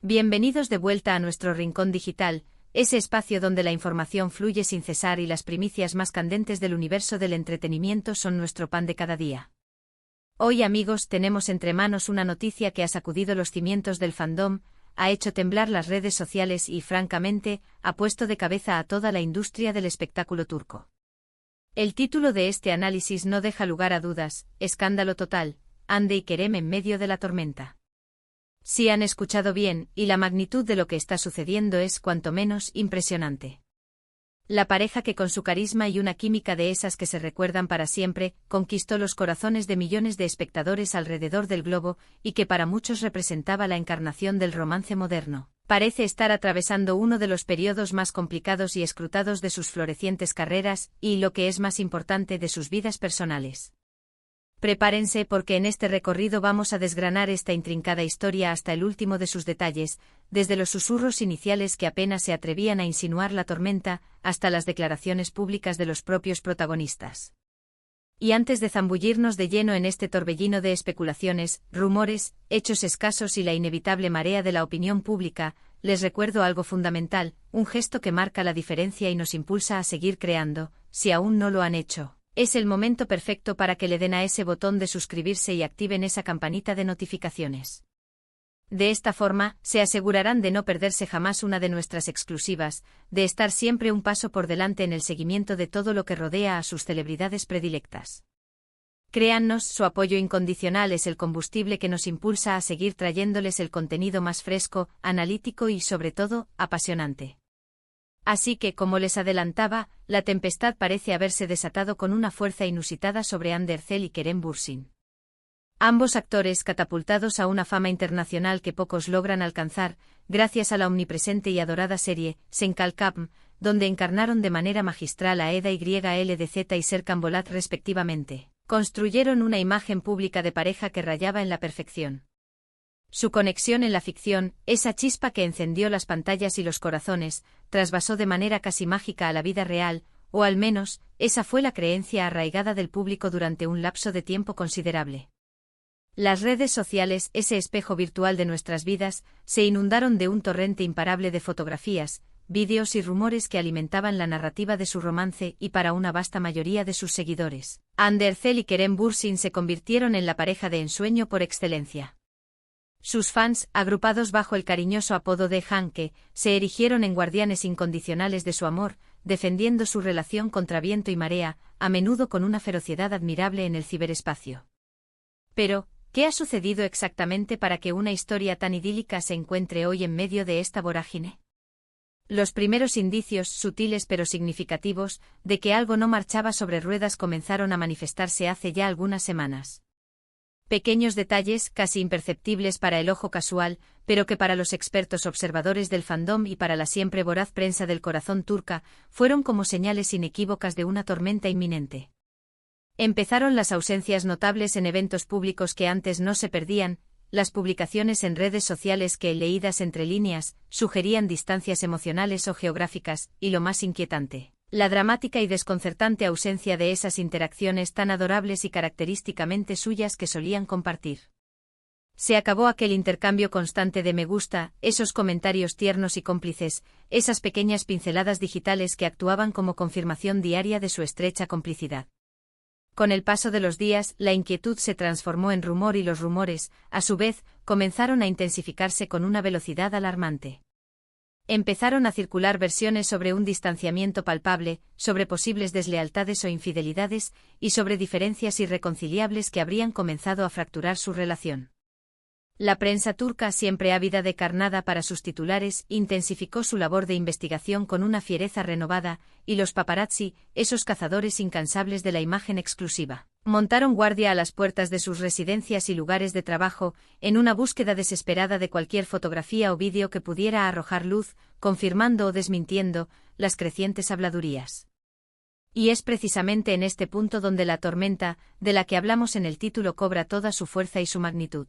Bienvenidos de vuelta a nuestro rincón digital, ese espacio donde la información fluye sin cesar y las primicias más candentes del universo del entretenimiento son nuestro pan de cada día. Hoy, amigos, tenemos entre manos una noticia que ha sacudido los cimientos del fandom, ha hecho temblar las redes sociales y, francamente, ha puesto de cabeza a toda la industria del espectáculo turco. El título de este análisis no deja lugar a dudas: escándalo total, Hande y Kerem en medio de la tormenta. Sí han escuchado bien, y la magnitud de lo que está sucediendo es cuanto menos impresionante. La pareja que con su carisma y una química de esas que se recuerdan para siempre, conquistó los corazones de millones de espectadores alrededor del globo, y que para muchos representaba la encarnación del romance moderno, parece estar atravesando uno de los periodos más complicados y escrutados de sus florecientes carreras, y, lo que es más importante, de sus vidas personales. Prepárense porque en este recorrido vamos a desgranar esta intrincada historia hasta el último de sus detalles, desde los susurros iniciales que apenas se atrevían a insinuar la tormenta, hasta las declaraciones públicas de los propios protagonistas. Y antes de zambullirnos de lleno en este torbellino de especulaciones, rumores, hechos escasos y la inevitable marea de la opinión pública, les recuerdo algo fundamental, un gesto que marca la diferencia y nos impulsa a seguir creando, si aún no lo han hecho. Es el momento perfecto para que le den a ese botón de suscribirse y activen esa campanita de notificaciones. De esta forma, se asegurarán de no perderse jamás una de nuestras exclusivas, de estar siempre un paso por delante en el seguimiento de todo lo que rodea a sus celebridades predilectas. Créannos, su apoyo incondicional es el combustible que nos impulsa a seguir trayéndoles el contenido más fresco, analítico y, sobre todo, apasionante. Así que, como les adelantaba, la tempestad parece haberse desatado con una fuerza inusitada sobre Hande Erçel y Kerem Bürsin. Ambos actores catapultados a una fama internacional que pocos logran alcanzar, gracias a la omnipresente y adorada serie Sen Kalkam, donde encarnaron de manera magistral a Eda YLDZ y Serkan Bolat respectivamente, construyeron una imagen pública de pareja que rayaba en la perfección. Su conexión en la ficción, esa chispa que encendió las pantallas y los corazones, trasvasó de manera casi mágica a la vida real, o al menos, esa fue la creencia arraigada del público durante un lapso de tiempo considerable. Las redes sociales, ese espejo virtual de nuestras vidas, se inundaron de un torrente imparable de fotografías, vídeos y rumores que alimentaban la narrativa de su romance y para una vasta mayoría de sus seguidores, Hande Erçel y Kerem Bürsin se convirtieron en la pareja de ensueño por excelencia. Sus fans, agrupados bajo el cariñoso apodo de Hanke, se erigieron en guardianes incondicionales de su amor, defendiendo su relación contra viento y marea, a menudo con una ferocidad admirable en el ciberespacio. Pero, ¿qué ha sucedido exactamente para que una historia tan idílica se encuentre hoy en medio de esta vorágine? Los primeros indicios, sutiles pero significativos, de que algo no marchaba sobre ruedas comenzaron a manifestarse hace ya algunas semanas. Pequeños detalles, casi imperceptibles para el ojo casual, pero que para los expertos observadores del fandom y para la siempre voraz prensa del corazón turca, fueron como señales inequívocas de una tormenta inminente. Empezaron las ausencias notables en eventos públicos que antes no se perdían, las publicaciones en redes sociales que, leídas entre líneas, sugerían distancias emocionales o geográficas, y lo más inquietante, la dramática y desconcertante ausencia de esas interacciones tan adorables y característicamente suyas que solían compartir. Se acabó aquel intercambio constante de me gusta, esos comentarios tiernos y cómplices, esas pequeñas pinceladas digitales que actuaban como confirmación diaria de su estrecha complicidad. Con el paso de los días, la inquietud se transformó en rumor y los rumores, a su vez, comenzaron a intensificarse con una velocidad alarmante. Empezaron a circular versiones sobre un distanciamiento palpable, sobre posibles deslealtades o infidelidades, y sobre diferencias irreconciliables que habrían comenzado a fracturar su relación. La prensa turca, siempre ávida de carnada para sus titulares, intensificó su labor de investigación con una fiereza renovada, y los paparazzi, esos cazadores incansables de la imagen exclusiva, montaron guardia a las puertas de sus residencias y lugares de trabajo, en una búsqueda desesperada de cualquier fotografía o vídeo que pudiera arrojar luz, confirmando o desmintiendo las crecientes habladurías. Y es precisamente en este punto donde la tormenta, de la que hablamos en el título, cobra toda su fuerza y su magnitud.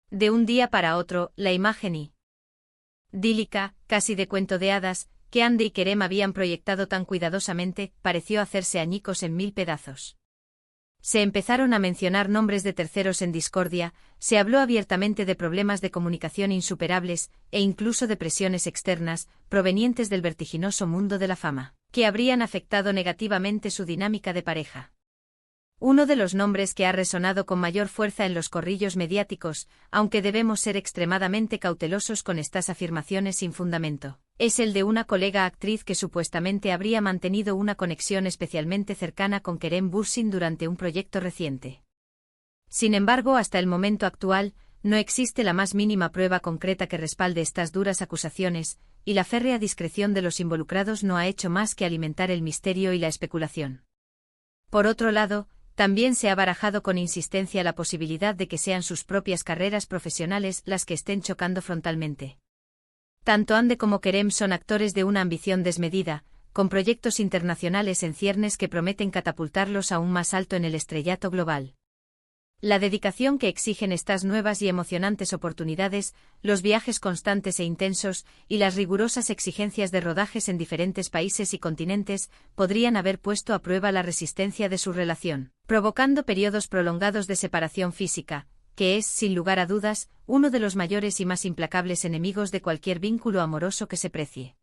De un día para otro, la imagen idílica, casi de cuento de hadas, que Hande y Kerem habían proyectado tan cuidadosamente, pareció hacerse añicos en mil pedazos. Se empezaron a mencionar nombres de terceros en discordia, se habló abiertamente de problemas de comunicación insuperables, e incluso de presiones externas, provenientes del vertiginoso mundo de la fama, que habrían afectado negativamente su dinámica de pareja. Uno de los nombres que ha resonado con mayor fuerza en los corrillos mediáticos, aunque debemos ser extremadamente cautelosos con estas afirmaciones sin fundamento, es el de una colega actriz que supuestamente habría mantenido una conexión especialmente cercana con Kerem Bürsin durante un proyecto reciente. Sin embargo, hasta el momento actual, no existe la más mínima prueba concreta que respalde estas duras acusaciones, y la férrea discreción de los involucrados no ha hecho más que alimentar el misterio y la especulación. Por otro lado, también se ha barajado con insistencia la posibilidad de que sean sus propias carreras profesionales las que estén chocando frontalmente. Tanto Hande como Kerem son actores de una ambición desmedida, con proyectos internacionales en ciernes que prometen catapultarlos aún más alto en el estrellato global. La dedicación que exigen estas nuevas y emocionantes oportunidades, los viajes constantes e intensos, y las rigurosas exigencias de rodajes en diferentes países y continentes, podrían haber puesto a prueba la resistencia de su relación, provocando periodos prolongados de separación física, que es, sin lugar a dudas, uno de los mayores y más implacables enemigos de cualquier vínculo amoroso que se precie.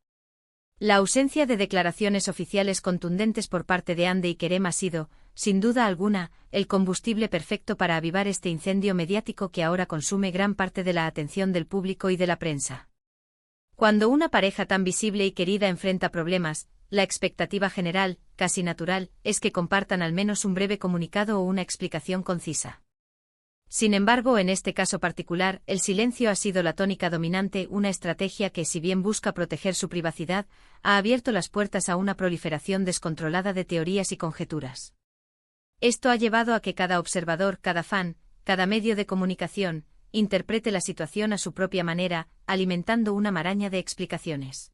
La ausencia de declaraciones oficiales contundentes por parte de Hande y Kerem ha sido, sin duda alguna, el combustible perfecto para avivar este incendio mediático que ahora consume gran parte de la atención del público y de la prensa. Cuando una pareja tan visible y querida enfrenta problemas, la expectativa general, casi natural, es que compartan al menos un breve comunicado o una explicación concisa. Sin embargo, en este caso particular, el silencio ha sido la tónica dominante, una estrategia que, si bien busca proteger su privacidad, ha abierto las puertas a una proliferación descontrolada de teorías y conjeturas. Esto ha llevado a que cada observador, cada fan, cada medio de comunicación, interprete la situación a su propia manera, alimentando una maraña de explicaciones.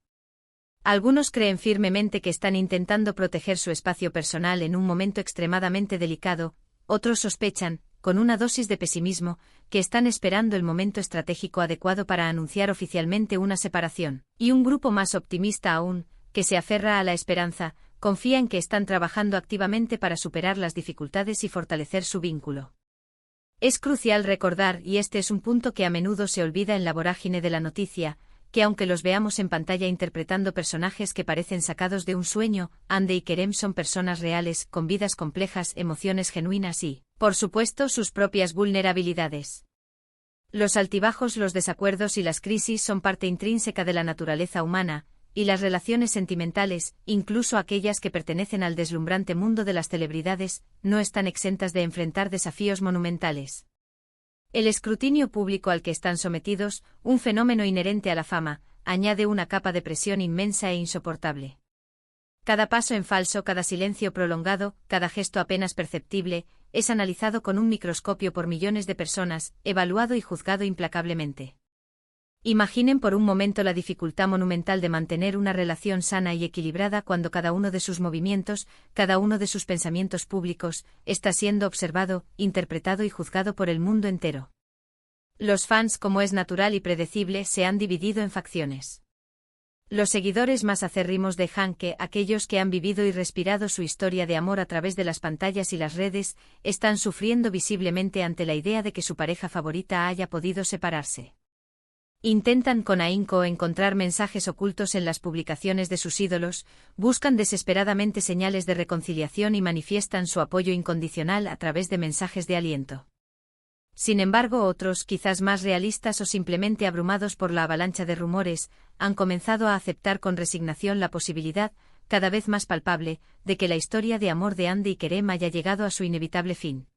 Algunos creen firmemente que están intentando proteger su espacio personal en un momento extremadamente delicado, otros sospechan, con una dosis de pesimismo, que están esperando el momento estratégico adecuado para anunciar oficialmente una separación, y un grupo más optimista aún, que se aferra a la esperanza, confía en que están trabajando activamente para superar las dificultades y fortalecer su vínculo. Es crucial recordar, y este es un punto que a menudo se olvida en la vorágine de la noticia, que aunque los veamos en pantalla interpretando personajes que parecen sacados de un sueño, Hande y Kerem son personas reales, con vidas complejas, emociones genuinas y, por supuesto, sus propias vulnerabilidades. Los altibajos, los desacuerdos y las crisis son parte intrínseca de la naturaleza humana, y las relaciones sentimentales, incluso aquellas que pertenecen al deslumbrante mundo de las celebridades, no están exentas de enfrentar desafíos monumentales. El escrutinio público al que están sometidos, un fenómeno inherente a la fama, añade una capa de presión inmensa e insoportable. Cada paso en falso, cada silencio prolongado, cada gesto apenas perceptible, es analizado con un microscopio por millones de personas, evaluado y juzgado implacablemente. Imaginen por un momento la dificultad monumental de mantener una relación sana y equilibrada cuando cada uno de sus movimientos, cada uno de sus pensamientos públicos, está siendo observado, interpretado y juzgado por el mundo entero. Los fans, como es natural y predecible, se han dividido en facciones. Los seguidores más acérrimos de Hanke, aquellos que han vivido y respirado su historia de amor a través de las pantallas y las redes, están sufriendo visiblemente ante la idea de que su pareja favorita haya podido separarse. Intentan con ahínco encontrar mensajes ocultos en las publicaciones de sus ídolos, buscan desesperadamente señales de reconciliación y manifiestan su apoyo incondicional a través de mensajes de aliento. Sin embargo, otros, quizás más realistas o simplemente abrumados por la avalancha de rumores, han comenzado a aceptar con resignación la posibilidad, cada vez más palpable, de que la historia de amor de Hande y Kerem haya llegado a su inevitable fin.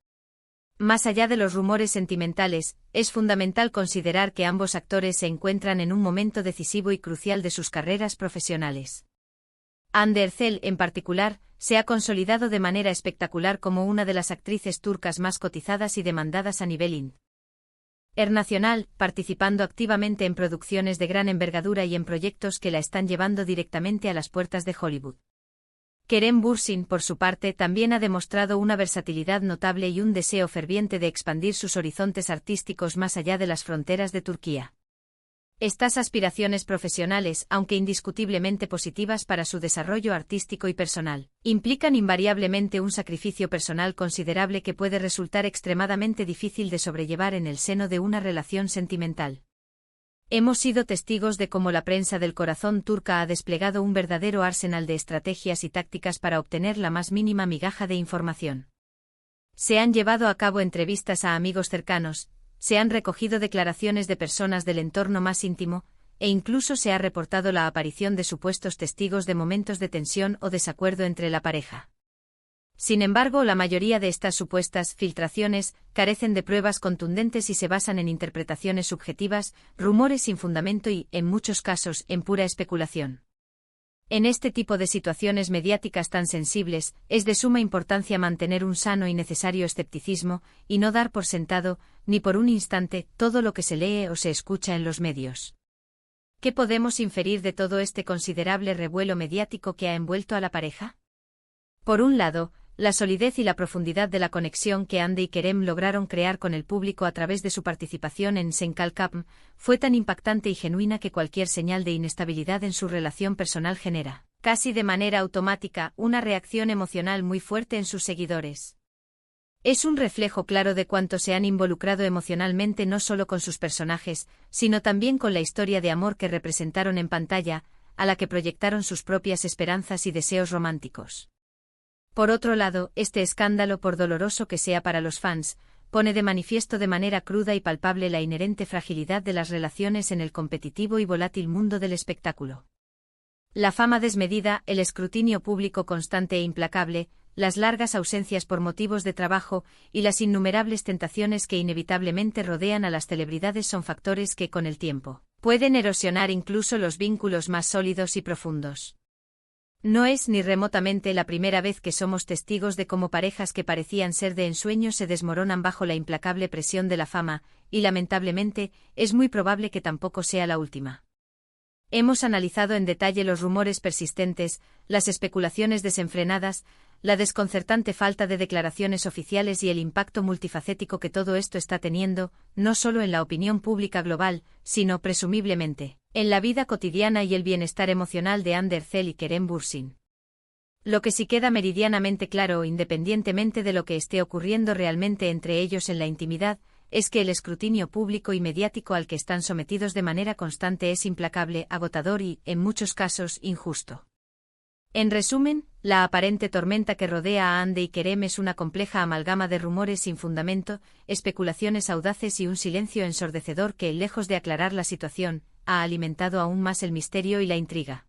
Más allá de los rumores sentimentales, es fundamental considerar que ambos actores se encuentran en un momento decisivo y crucial de sus carreras profesionales. Hande Erçel, en particular, se ha consolidado de manera espectacular como una de las actrices turcas más cotizadas y demandadas a nivel internacional, participando activamente en producciones de gran envergadura y en proyectos que la están llevando directamente a las puertas de Hollywood. Kerem Bürsin, por su parte, también ha demostrado una versatilidad notable y un deseo ferviente de expandir sus horizontes artísticos más allá de las fronteras de Turquía. Estas aspiraciones profesionales, aunque indiscutiblemente positivas para su desarrollo artístico y personal, implican invariablemente un sacrificio personal considerable que puede resultar extremadamente difícil de sobrellevar en el seno de una relación sentimental. Hemos sido testigos de cómo la prensa del corazón turca ha desplegado un verdadero arsenal de estrategias y tácticas para obtener la más mínima migaja de información. Se han llevado a cabo entrevistas a amigos cercanos, se han recogido declaraciones de personas del entorno más íntimo, e incluso se ha reportado la aparición de supuestos testigos de momentos de tensión o desacuerdo entre la pareja. Sin embargo, la mayoría de estas supuestas filtraciones carecen de pruebas contundentes y se basan en interpretaciones subjetivas, rumores sin fundamento y, en muchos casos, en pura especulación. En este tipo de situaciones mediáticas tan sensibles, es de suma importancia mantener un sano y necesario escepticismo, y no dar por sentado, ni por un instante, todo lo que se lee o se escucha en los medios. ¿Qué podemos inferir de todo este considerable revuelo mediático que ha envuelto a la pareja? Por un lado, la solidez y la profundidad de la conexión que Hande y Kerem lograron crear con el público a través de su participación en Senkalkapm fue tan impactante y genuina que cualquier señal de inestabilidad en su relación personal genera, casi de manera automática, una reacción emocional muy fuerte en sus seguidores. Es un reflejo claro de cuánto se han involucrado emocionalmente no solo con sus personajes, sino también con la historia de amor que representaron en pantalla, a la que proyectaron sus propias esperanzas y deseos románticos. Por otro lado, este escándalo, por doloroso que sea para los fans, pone de manifiesto de manera cruda y palpable la inherente fragilidad de las relaciones en el competitivo y volátil mundo del espectáculo. La fama desmedida, el escrutinio público constante e implacable, las largas ausencias por motivos de trabajo y las innumerables tentaciones que inevitablemente rodean a las celebridades son factores que, con el tiempo, pueden erosionar incluso los vínculos más sólidos y profundos. No es ni remotamente la primera vez que somos testigos de cómo parejas que parecían ser de ensueño se desmoronan bajo la implacable presión de la fama, y lamentablemente, es muy probable que tampoco sea la última. Hemos analizado en detalle los rumores persistentes, las especulaciones desenfrenadas, la desconcertante falta de declaraciones oficiales y el impacto multifacético que todo esto está teniendo, no solo en la opinión pública global, sino, presumiblemente, en la vida cotidiana y el bienestar emocional de Hande Erçel y Kerem Bürsin. Lo que sí queda meridianamente claro, independientemente de lo que esté ocurriendo realmente entre ellos en la intimidad, es que el escrutinio público y mediático al que están sometidos de manera constante es implacable, agotador y, en muchos casos, injusto. En resumen, la aparente tormenta que rodea a Hande y Kerem es una compleja amalgama de rumores sin fundamento, especulaciones audaces y un silencio ensordecedor que, lejos de aclarar la situación, ha alimentado aún más el misterio y la intriga.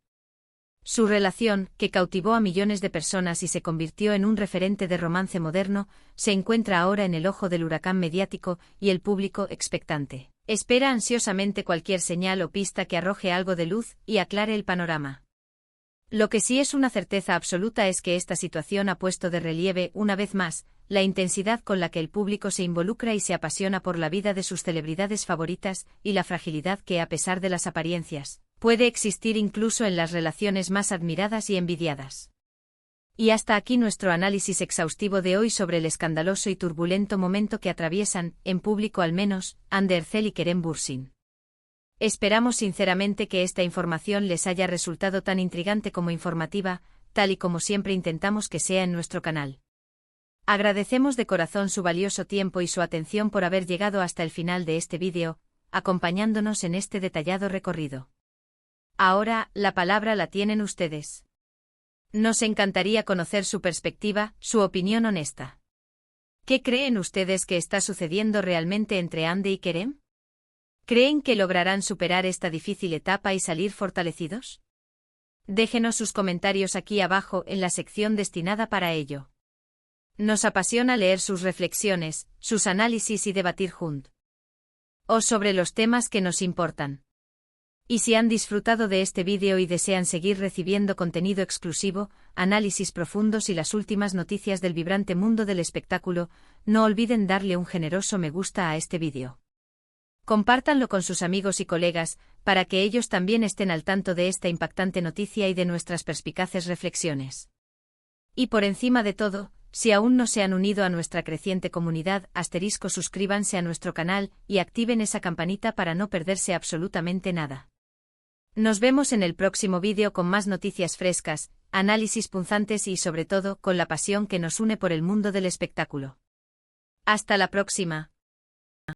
Su relación, que cautivó a millones de personas y se convirtió en un referente de romance moderno, se encuentra ahora en el ojo del huracán mediático y el público, expectante, espera ansiosamente cualquier señal o pista que arroje algo de luz y aclare el panorama. Lo que sí es una certeza absoluta es que esta situación ha puesto de relieve, una vez más, la intensidad con la que el público se involucra y se apasiona por la vida de sus celebridades favoritas y la fragilidad que, a pesar de las apariencias, puede existir incluso en las relaciones más admiradas y envidiadas. Y hasta aquí nuestro análisis exhaustivo de hoy sobre el escandaloso y turbulento momento que atraviesan, en público al menos, Hande Erçel y Kerem Bürsin. Esperamos sinceramente que esta información les haya resultado tan intrigante como informativa, tal y como siempre intentamos que sea en nuestro canal. Agradecemos de corazón su valioso tiempo y su atención por haber llegado hasta el final de este vídeo, acompañándonos en este detallado recorrido. Ahora, la palabra la tienen ustedes. Nos encantaría conocer su perspectiva, su opinión honesta. ¿Qué creen ustedes que está sucediendo realmente entre Hande y Kerem? ¿Creen que lograrán superar esta difícil etapa y salir fortalecidos? Déjenos sus comentarios aquí abajo en la sección destinada para ello. Nos apasiona leer sus reflexiones, sus análisis y debatir juntos sobre los temas que nos importan. Y si han disfrutado de este vídeo y desean seguir recibiendo contenido exclusivo, análisis profundos y las últimas noticias del vibrante mundo del espectáculo, no olviden darle un generoso me gusta a este vídeo. Compártanlo con sus amigos y colegas, para que ellos también estén al tanto de esta impactante noticia y de nuestras perspicaces reflexiones. Y por encima de todo, Si aún no se han unido a nuestra creciente comunidad, suscríbanse a nuestro canal y activen esa campanita para no perderse absolutamente nada. Nos vemos en el próximo vídeo con más noticias frescas, análisis punzantes y sobre todo con la pasión que nos une por el mundo del espectáculo. Hasta la próxima.